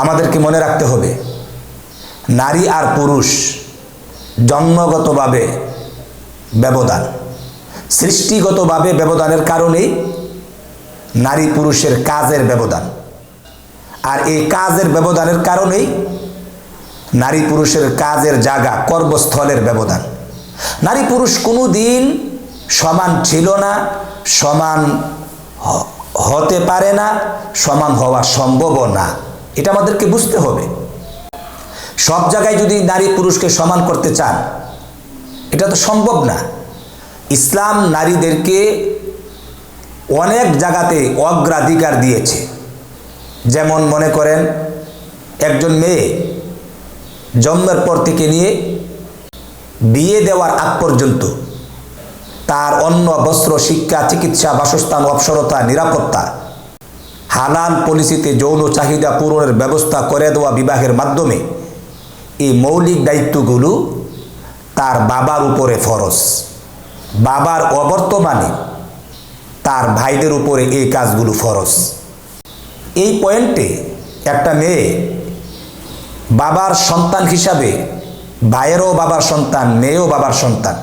আমাদেরকে মনে রাখতে হবে, নারী আর পুরুষ জন্মগতভাবে ব্যবধান, সৃষ্টিগতভাবে ব্যবধানের কারণেই নারী পুরুষের কাজের ব্যবধান। আর এই কাজের ব্যবধানের কারণেই নারী পুরুষের কাজের জায়গা, কর্মস্থলের ব্যবধান। নারী পুরুষ কোনো দিন সমান ছিল না, সমান হতে পারে না, সমান হওয়া সম্ভবও না। এটা আমাদেরকে বুঝতে হবে। সব জায়গায় যদি নারী পুরুষকে সমান করতে চান, এটা তো সম্ভব না। ইসলাম নারীদেরকে অনেক জায়গাতে অগ্রাধিকার দিয়েছে। যেমন মনে করেন, একজন মেয়ে জন্মের পর থেকে নিয়ে বিয়ে দেওয়ার আগ পর্যন্ত তার অন্ন, বস্ত্র, শিক্ষা, চিকিৎসা, বাসস্থান, অবসরতা, নিরাপত্তা, হালাল পলিসিতে যৌন চাহিদা পূরণের ব্যবস্থা করে দেওয়া বিবাহের মাধ্যমে, এই মৌলিক দায়িত্বগুলো তার বাবার উপরে ফরজ। বাবার অবর্তমানে তার ভাইদের উপরে এই কাজগুলো ফরজ। এই পয়েন্টে একটা মেয়ে বাবার সন্তান হিসাবে, ভাইয়েরও বাবার সন্তান, মেয়েও বাবার সন্তান,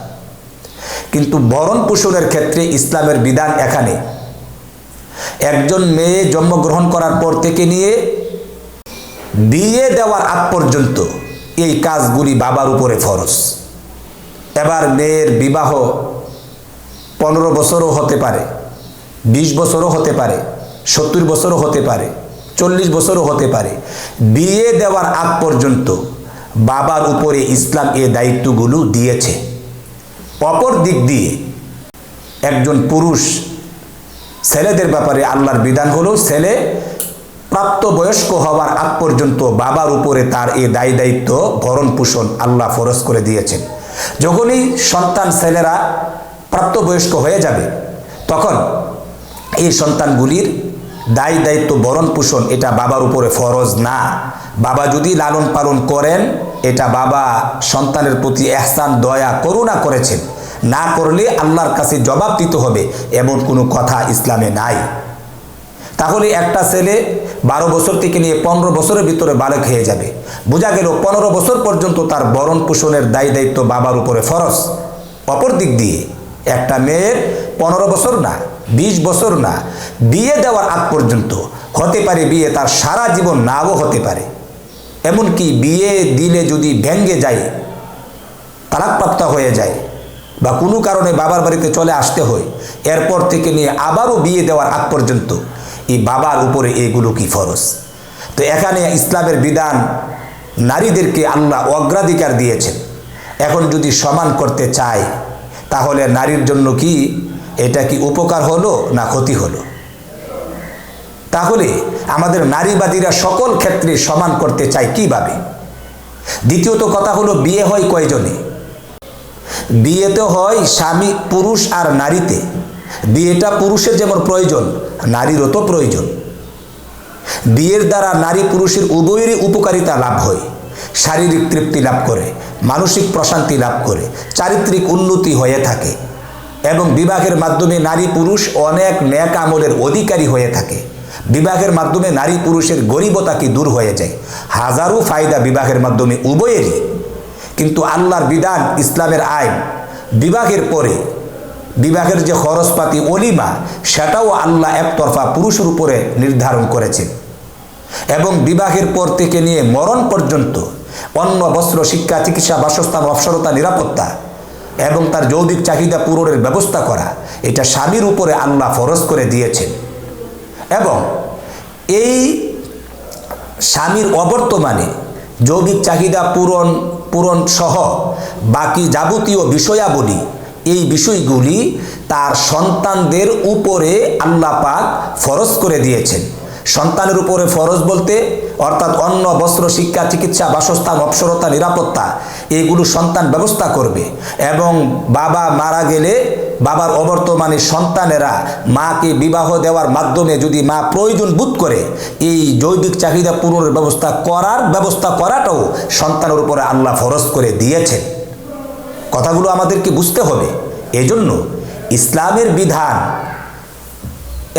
কিন্তু ভরণ পোষণের ক্ষেত্রে ইসলামের বিধান এখানে একজন মেয়ে জন্মগ্রহণ করার পর থেকে নিয়ে বিয়ে দেওয়ার আগ পর্যন্ত এই কাজগুলি বাবার উপরে ফরজ। এবার মেয়ের বিবাহ 15 বছরও হতে পারে, 20 বছরও হতে পারে, 70 বছরও হতে পারে, 40 বছরও হতে পারে। বিয়ে দেওয়ার আগ পর্যন্ত বাবার উপরে ইসলাম এই দায়িত্বগুলো দিয়েছে। অপর দিক দিয়ে একজন পুরুষ, ছেলেদের ব্যাপারে আল্লাহর বিধান হলো, ছেলে প্রাপ্তবয়স্ক হওয়ার আগ পর্যন্ত বাবার উপরে তার এই দায়িত্ব ভরণ পোষণ আল্লাহ ফরজ করে দিয়েছেন। যখনই সন্তান ছেলেরা প্রাপ্তবয়স্ক হয়ে যাবে, তখন এই সন্তানগুলির দায়িত্ব ভরণ পোষণ এটা বাবার উপরে ফরজ না। বাবা যদি লালন পালন করেন, এটা বাবা সন্তানের প্রতি ইহসান, দয়া, করুণা করেছেন। না করলে আল্লাহর কাছে জবাব দিতে হবে, এমন কোনো কথা ইসলামে নাই। তাহলে একটা ছেলে 12 বছর থেকে নিয়ে 15 বছরের ভিতরে বালক হয়ে যাবে। বোঝা গেল 15 বছর পর্যন্ত তার ভরণ পোষণের দায়িত্ব বাবার উপরে ফরজ। অপর দিক দিয়ে একটা মেয়ের 15 বছর না, 20 বছর না, বিয়ে দেওয়ার আগ পর্যন্ত হতে পারে বিয়ে তার সারা জীবন নাও হতে পারে। এমনকি বিয়ে দিলে যদি ভেঙে যায়, তালাকপ্রাপ্ত হয়ে যায়, বা কোনো কারণে বাবার বাড়িতে চলে আসতে হয়, এরপর থেকে নিয়ে আবারও বিয়ে দেওয়ার আগ পর্যন্ত এই বাবার উপরে এগুলো কি ফরজ। তো এখানে ইসলামের বিধান নারীদেরকে আল্লাহ অগ্রাধিকার দিয়েছেন। এখন যদি সমান করতে চায়, তাহলে নারীর জন্য কি এটা কি উপকার হলো না ক্ষতি হলো? তাহলে আমাদের নারীবাদীরা সকল ক্ষেত্রে সমান করতে চায় কিভাবে? দ্বিতীয়ত কথা হলো, বিয়ে হয় কয়জনে? বিয়েতে হয় স্বামী, পুরুষ আর নারীতে। বিয়েটা পুরুষের যেমন প্রয়োজন, নারীরও তো প্রয়োজন। বিয়ের দ্বারা নারী পুরুষের উভয়েরই উপকারিতা লাভ হয়। শারীরিক তৃপ্তি লাভ করে, মানসিক প্রশান্তি লাভ করে, চারিত্রিক উন্নতি হয়ে থাকে, এবং বিবাহের মাধ্যমে নারী পুরুষ অনেক নেক আমলের অধিকারী হয়ে থাকে। বিবাহের মাধ্যমে নারী পুরুষের গরিবতা কি দূর হয়ে যায়। হাজারো ফায়দা বিবাহের মাধ্যমে উভয়েরই। কিন্তু আল্লাহর বিধান, ইসলামের আইন, বিবাহের পরে বিবাহের যে খরচপাতি, অলিমা, সেটাও আল্লাহ একতরফা পুরুষের উপরে নির্ধারণ করেছেন। এবং বিবাহের পর থেকে নিয়ে মরণ পর্যন্ত অন্ন, বস্ত্র, শিক্ষা, চিকিৎসা, বাসস্থান, অবসরতা, নিরাপত্তা এবং তার যৌক্তিক চাহিদা পূরণের ব্যবস্থা করা, এটা স্বামীর উপরে আল্লাহ ফরজ করে দিয়েছেন। এবং এই স্বামীর অবর্তমানে যৌক্তিক চাহিদা পূরণ সহ বাকি যাবতীয় বিষয়াবলী, এই বিষয়গুলি তার সন্তানদের উপরে আল্লাহ পাক ফরজ করে দিয়েছেন। সন্তানের উপরে ফরজ বলতে অর্থাৎ অন্ন, বস্ত্র, শিক্ষা, চিকিৎসা, বাসস্থান, অবসরতা, নিরাপত্তা, এগুলো সন্তান ব্যবস্থা করবে। এবং বাবা মারা গেলে বাবার অবর্তমানে সন্তানেরা মাকে বিবাহ দেওয়ার মাধ্যমে যদি মা প্রয়োজন বোধ করে, এই যৌক্তিক চাহিদা পূরণের ব্যবস্থা করাটাও সন্তানের উপরে আল্লাহ ফরজ করে দিয়েছেন। কথাগুলো আমাদেরকে বুঝতে হবে। এজন্য ইসলামের বিধান,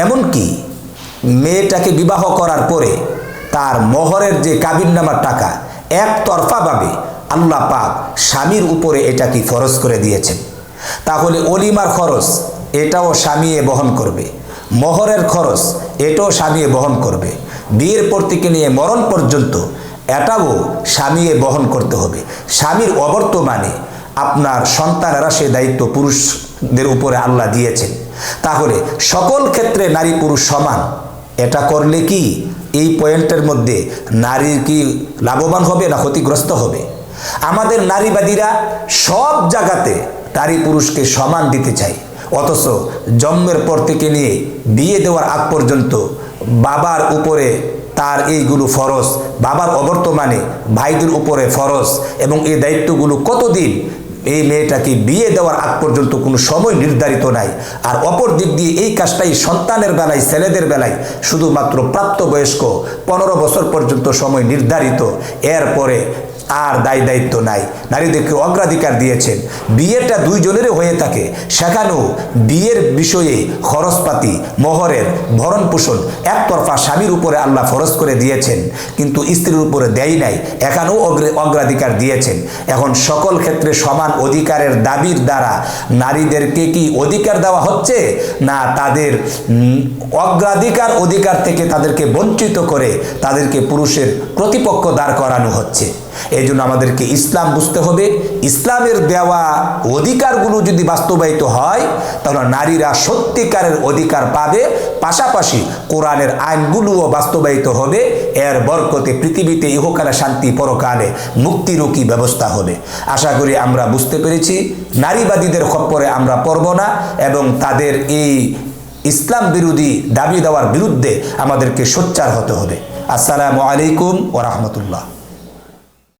এমনকি মেয়েটাকে বিবাহ করার পরে তার মোহরের যে কাবিননামার টাকা একতরফাভাবে আল্লাহ পাক স্বামীর উপরে এটা কি ফরজ করে দিয়েছেন। তাহলে অলিমার খরচ এটাও স্বামী বহন করবে, মোহরের খরচ এটাও স্বামী বহন করবে, বিয়ের পর থেকে নিয়ে মরণ পর্যন্ত এটাও স্বামী বহন করতে হবে। স্বামীর অবর্তমানে আপনার সন্তানেরা সে দায়িত্ব পুরুষদের উপরে আল্লাহ দিয়েছেন। তাহলে সকল ক্ষেত্রে নারী পুরুষ সমান, এটা করলে কি এই পয়েন্টের মধ্যে নারীর কি লাভবান হবে না ক্ষতিগ্রস্ত হবে? আমাদের নারীবাদীরা সব জায়গাতে নারী পুরুষকে সমান দিতে চায়, অথচ জন্মের পর থেকে নিয়ে বিয়ে দেওয়ার আগ পর্যন্ত বাবার উপরে তার এইগুলো ফরজ, বাবার অবর্তমানে ভাইদের উপরে ফরজ, এবং এই দায়িত্বগুলো কতদিন এই মেয়েটাকে বিয়ে দেওয়ার আগ পর্যন্ত কোনো সময় নির্ধারিত নাই। আর অপর দিক দিয়ে এই কাজটাই সন্তানের বেলায়, ছেলেদের বেলায় শুধুমাত্র প্রাপ্তবয়স্ক 15 বছর পর্যন্ত সময় নির্ধারিত, এরপরে আর দায় দায়িত্ব নাই। নারীদেরকে অগ্রাধিকার দিয়েছেন। বিয়েটা দুইজনেরই হয়ে থাকে, সেখানেও বিয়ের বিষয়ে খরচপাতি, মোহরের ভরণ পোষণ একতরফা স্বামীর উপরে আল্লাহ ফরজ করে দিয়েছেন, কিন্তু স্ত্রীর উপরে দেয় নাই, এখানেও অগ্রাধিকার দিয়েছেন। এখন সকল ক্ষেত্রে সমান অধিকারের দাবির দ্বারা নারীদেরকে কি অধিকার দেওয়া হচ্ছে, না তাদের অধিকার থেকে তাদেরকে বঞ্চিত করে তাদেরকে পুরুষের প্রতিপক্ষ দাঁড় করানো হচ্ছে? এই জন্য আমাদেরকে ইসলাম বুঝতে হবে। ইসলামের দেওয়া অধিকারগুলো যদি বাস্তবায়িত হয় তাহলে নারীরা সত্যিকারের অধিকার পাবে, পাশাপাশি কোরআনের আইনগুলোও বাস্তবায়িত হবে। এর বরকতে পৃথিবীতে ইহকালে শান্তি, পরকালে মুক্তিরও কি ব্যবস্থা হবে। আশা করি আমরা বুঝতে পেরেছি। নারীবাদীদের খপ্পরে আমরা পড়ব না এবং তাদের এই ইসলাম বিরোধী দাবি দেওয়ার বিরুদ্ধে আমাদেরকে সোচ্চার হতে হবে। আসসালামু আলাইকুম ওয়া রাহমাতুল্লাহ।